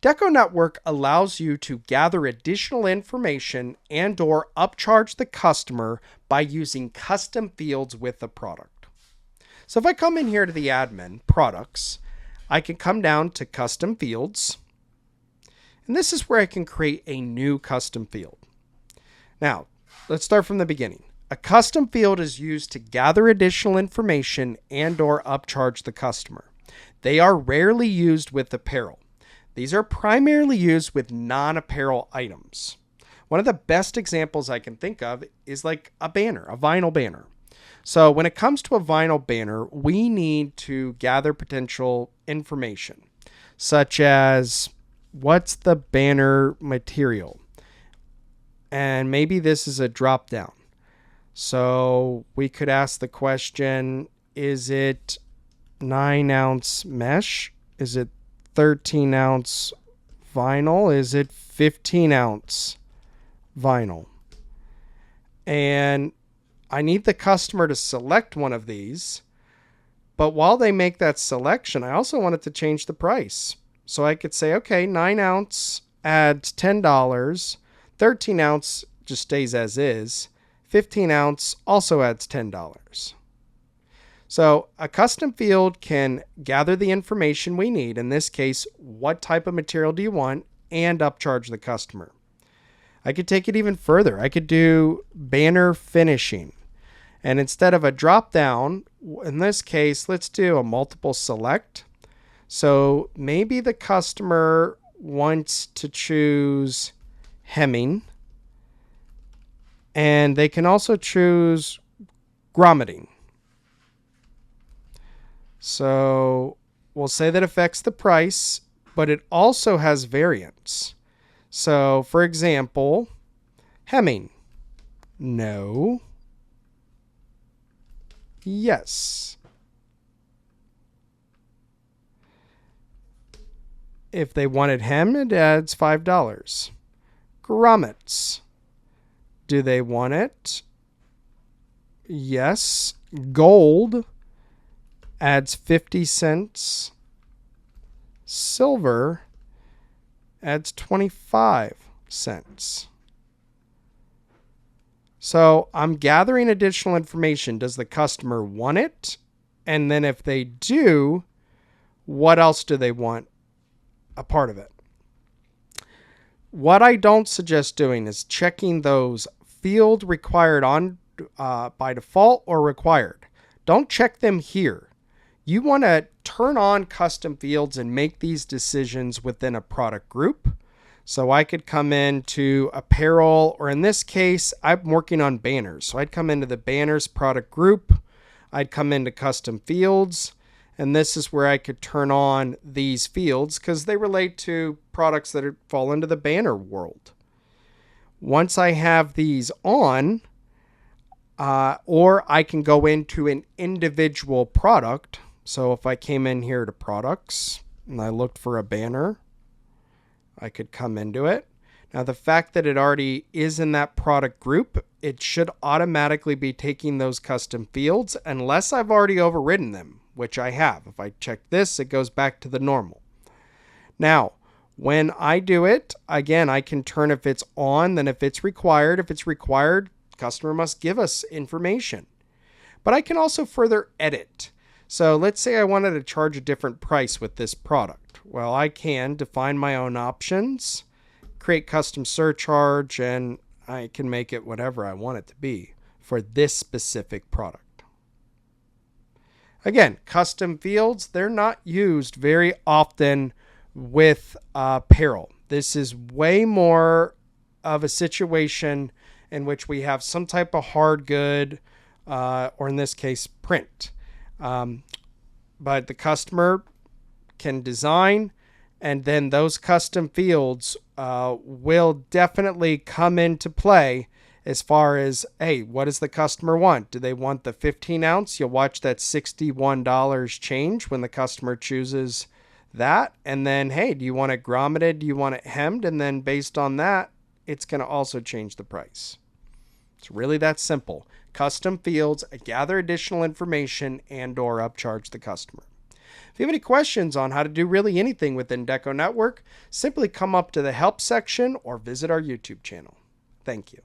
DecoNetwork allows you to gather additional information and/or upcharge the customer by using custom fields with the product. So if I come in here to the admin, products, I can come down to custom fields, and this is where I can create a new custom field. Now, let's start from the beginning. A custom field is used to gather additional information and/or upcharge the customer. They are rarely used with apparel. These are primarily used with non-apparel items. One of the best examples I can think of is like a banner, a vinyl banner. So when it comes to a vinyl banner, we need to gather potential information, such as what's the banner material? And maybe this is a drop down. So we could ask the question, is it 9-ounce mesh? Is it 13-ounce vinyl? Is it 15-ounce vinyl? And I need the customer to select one of these, but while they make that selection, I also want it to change the price. So I could say, okay, 9-ounce adds $10, 13-ounce just stays as is, 15-ounce also adds $10. So a custom field can gather the information we need, in this case, what type of material do you want, and upcharge the customer. I could take it even further. I could do banner finishing. And instead of a drop down, in this case, let's do a multiple select. So maybe the customer wants to choose hemming, and they can also choose grommeting. So we'll say that affects the price, but it also has variants. So for example, hemming, no, yes. If they wanted hem, it adds $5. Grommets, do they want it? Yes. Gold adds 50 cents. Silver adds 25 cents. So I'm gathering additional information. Does the customer want it? And then if they do, what else do they want a part of it? What I don't suggest doing is checking those field required on by default or required. Don't check them here. You want to turn on custom fields and make these decisions within a product group. So I could come into apparel, or in this case, I'm working on banners. So I'd come into the banners product group. I'd come into custom fields. And this is where I could turn on these fields because they relate to products that fall into the banner world. Once I have these on, or I can go into an individual product. So if I came in here to products and I looked for a banner, I could come into it. Now the fact that it already is in that product group, it should automatically be taking those custom fields unless I've already overridden them, which I have. If I check this, it goes back to the normal. Now, when I do it, again, I can turn if it's on, then if it's required. If it's required, customer must give us information. But I can also further edit. So let's say I wanted to charge a different price with this product. Well, I can define my own options, create custom surcharge, and I can make it whatever I want it to be for this specific product. Again, custom fields, they're not used very often with apparel. This is way more of a situation in which we have some type of hard good, or in this case, print. But the customer can design, and then those custom fields will definitely come into play as far as, hey, what does the customer want? Do they want the 15 ounce? You'll watch that $61 change when the customer chooses that. And then, hey, do you want it grommeted? Do you want it hemmed? And then based on that, it's going to also change the price. It's really that simple. Custom fields gather additional information and or upcharge the customer. If you have any questions on how to do really anything within DecoNetwork, simply come up to the help section or visit our YouTube channel. Thank you.